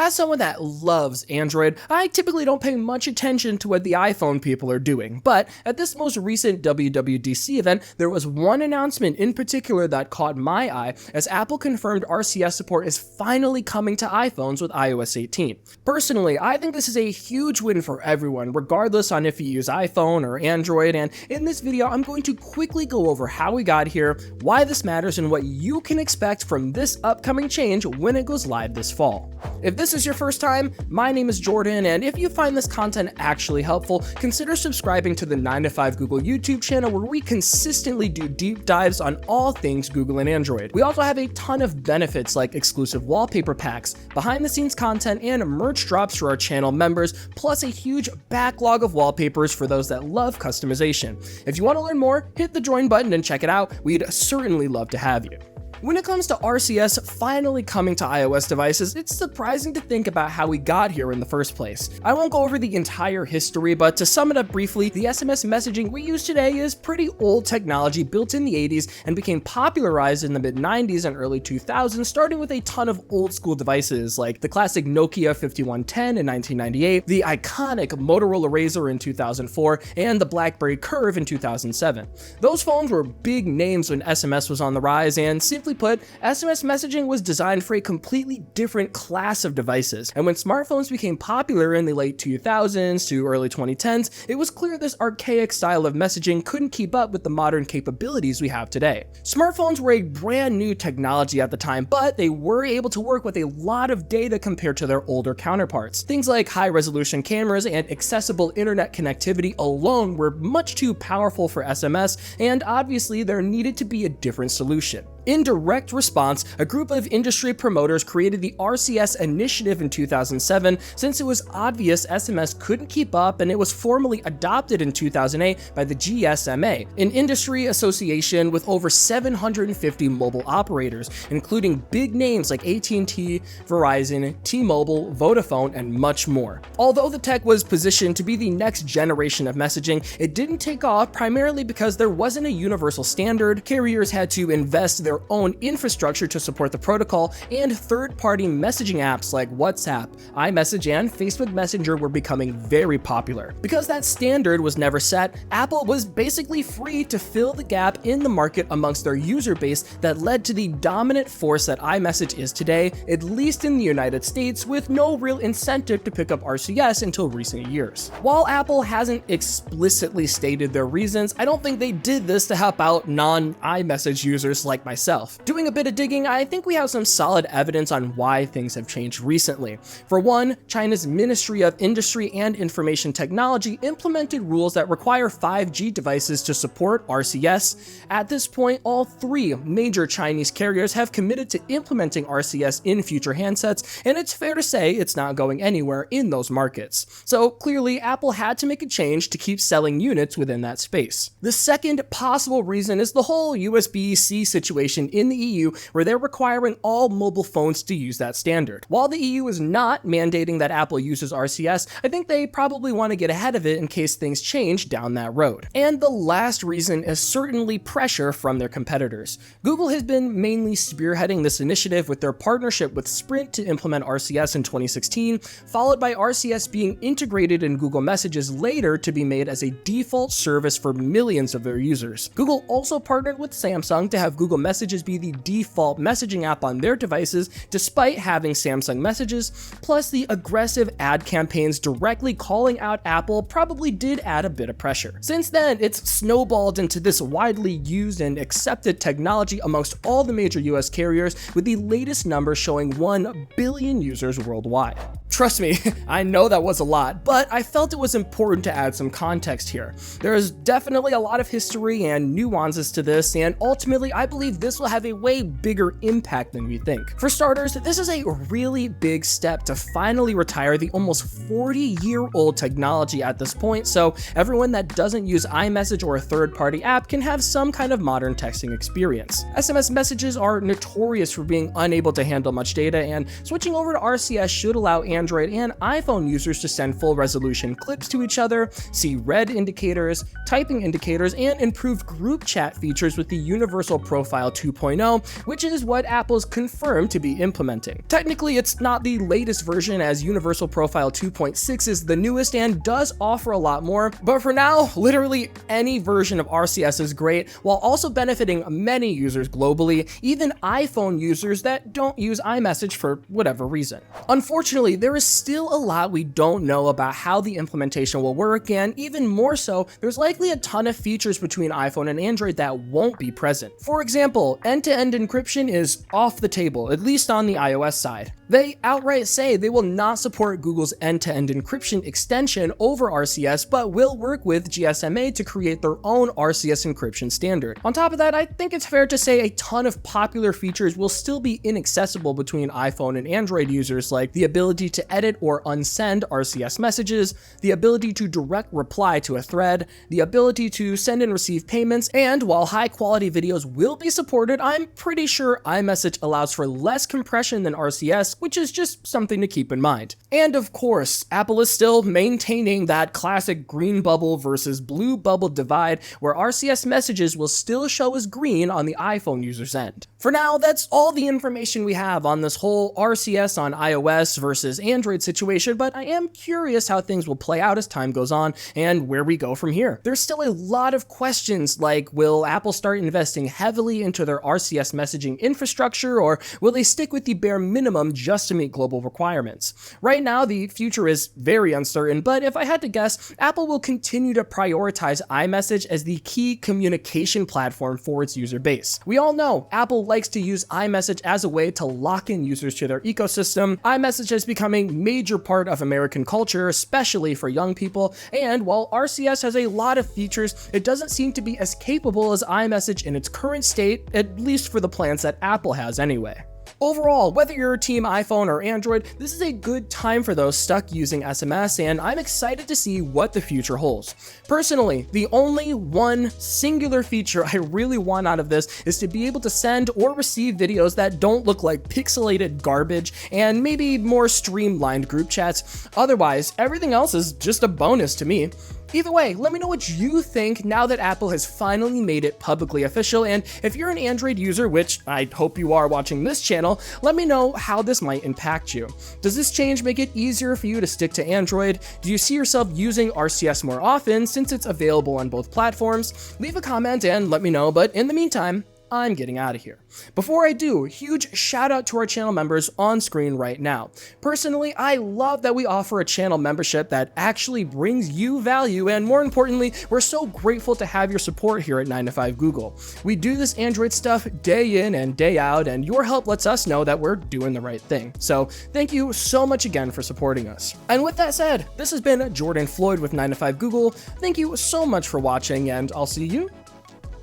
As someone that loves Android, I typically don't pay much attention to what the iPhone people are doing, but at this most recent WWDC event, there was one announcement in particular that caught my eye as Apple confirmed RCS support is finally coming to iPhones with iOS 18. Personally, I think this is a huge win for everyone, regardless on if you use iPhone or Android, and in this video, I'm going to quickly go over how we got here, why this matters, and what you can expect from this upcoming change when it goes live this fall. If this is your first time, my name is Jordan, and if you find this content actually helpful, consider subscribing to the 9 to 5 Google YouTube channel where we consistently do deep dives on all things Google and Android. We also have a ton of benefits like exclusive wallpaper packs, behind the scenes content, and merch drops for our channel members, plus a huge backlog of wallpapers for those that love customization. If you want to learn more, hit the join button and check it out. We'd certainly love to have you. When it comes to RCS finally coming to iOS devices, it's surprising to think about how we got here in the first place. I won't go over the entire history, but to sum it up briefly, the SMS messaging we use today is pretty old technology built in the 80s and became popularized in the mid-90s and early 2000s, starting with a ton of old school devices like the classic Nokia 5110 in 1998, the iconic Motorola Razr in 2004, and the BlackBerry Curve in 2007. Those phones were big names when SMS was on the rise, and simply put, SMS messaging was designed for a completely different class of devices, and when smartphones became popular in the late 2000s to early 2010s, it was clear this archaic style of messaging couldn't keep up with the modern capabilities we have today. Smartphones were a brand new technology at the time, but they were able to work with a lot of data compared to their older counterparts. Things like high-resolution cameras and accessible internet connectivity alone were much too powerful for SMS, and obviously there needed to be a different solution. In direct response, a group of industry promoters created the RCS initiative in 2007 since it was obvious SMS couldn't keep up, and it was formally adopted in 2008 by the GSMA, an industry association with over 750 mobile operators, including big names like AT&T, Verizon, T-Mobile, Vodafone, and much more. Although the tech was positioned to be the next generation of messaging, it didn't take off primarily because there wasn't a universal standard. Carriers had to invest their own infrastructure to support the protocol, and third-party messaging apps like WhatsApp, iMessage, and Facebook Messenger were becoming very popular. Because that standard was never set, Apple was basically free to fill the gap in the market amongst their user base that led to the dominant force that iMessage is today, at least in the United States, with no real incentive to pick up RCS until recent years. While Apple hasn't explicitly stated their reasons, I don't think they did this to help out non-iMessage users like myself. Doing a bit of digging, I think we have some solid evidence on why things have changed recently. For one, China's Ministry of Industry and Information Technology implemented rules that require 5G devices to support RCS. At this point, all three major Chinese carriers have committed to implementing RCS in future handsets, and it's fair to say it's not going anywhere in those markets. So clearly, Apple had to make a change to keep selling units within that space. The second possible reason is the whole USB-C situation in the EU, where they're requiring all mobile phones to use that standard. While the EU is not mandating that Apple uses RCS, I think they probably want to get ahead of it in case things change down that road. And the last reason is certainly pressure from their competitors. Google has been mainly spearheading this initiative with their partnership with Sprint to implement RCS in 2016, followed by RCS being integrated in Google Messages later to be made as a default service for millions of their users. Google also partnered with Samsung to have Google Messages be the default messaging app on their devices, despite having Samsung Messages, plus the aggressive ad campaigns directly calling out Apple probably did add a bit of pressure. Since then, it's snowballed into this widely used and accepted technology amongst all the major US carriers, with the latest number showing 1 billion users worldwide. Trust me, I know that was a lot, but I felt it was important to add some context here. There is definitely a lot of history and nuances to this, and ultimately I believe this will have a way bigger impact than we think. For starters, this is a really big step to finally retire the almost 40-year-old technology at this point, so everyone that doesn't use iMessage or a third-party app can have some kind of modern texting experience. SMS messages are notorious for being unable to handle much data, and switching over to RCS should allow Android Android and iPhone users to send full resolution clips to each other, see red indicators, typing indicators, and improved group chat features with the Universal Profile 2.0, which is what Apple's confirmed to be implementing. Technically, it's not the latest version, as Universal Profile 2.6 is the newest and does offer a lot more, but for now, literally any version of RCS is great, while also benefiting many users globally, even iPhone users that don't use iMessage for whatever reason. Unfortunately, there is still a lot we don't know about how the implementation will work, and even more so, there's likely a ton of features between iPhone and Android that won't be present. For example, end-to-end encryption is off the table, at least on the iOS side. They outright say they will not support Google's end-to-end encryption extension over RCS, but will work with GSMA to create their own RCS encryption standard. On top of that, I think it's fair to say a ton of popular features will still be inaccessible between iPhone and Android users, like the ability to edit or unsend RCS messages, the ability to direct reply to a thread, the ability to send and receive payments, and while high-quality videos will be supported, I'm pretty sure iMessage allows for less compression than RCS, which is just something to keep in mind. And of course, Apple is still maintaining that classic green bubble versus blue bubble divide, where RCS messages will still show as green on the iPhone user's end. For now, that's all the information we have on this whole RCS on iOS versus Android situation, but I am curious how things will play out as time goes on and where we go from here. There's still a lot of questions, like will Apple start investing heavily into their RCS messaging infrastructure, or will they stick with the bare minimum just to meet global requirements? Right now, the future is very uncertain, but if I had to guess, Apple will continue to prioritize iMessage as the key communication platform for its user base. We all know Apple likes to use iMessage as a way to lock in users to their ecosystem. iMessage is becoming a major part of American culture, especially for young people, and while RCS has a lot of features, it doesn't seem to be as capable as iMessage in its current state, at least for the plans that Apple has anyway. Overall, whether you're team iPhone or Android, this is a good time for those stuck using SMS, and I'm excited to see what the future holds. Personally, the only one singular feature I really want out of this is to be able to send or receive videos that don't look like pixelated garbage, and maybe more streamlined group chats. Otherwise, everything else is just a bonus to me. Either way, let me know what you think now that Apple has finally made it publicly official, and if you're an Android user, which I hope you are watching this channel, let me know how this might impact you. Does this change make it easier for you to stick to Android? Do you see yourself using RCS more often since it's available on both platforms? Leave a comment and let me know, but in the meantime, I'm getting out of here. Before I do, huge shout out to our channel members on screen right now. Personally, I love that we offer a channel membership that actually brings you value, and more importantly, we're so grateful to have your support here at 9to5Google. We do this Android stuff day in and day out, and your help lets us know that we're doing the right thing. So thank you so much again for supporting us. And with that said, this has been Jordan Floyd with 9to5Google. Thank you so much for watching, and I'll see you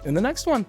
in the next one.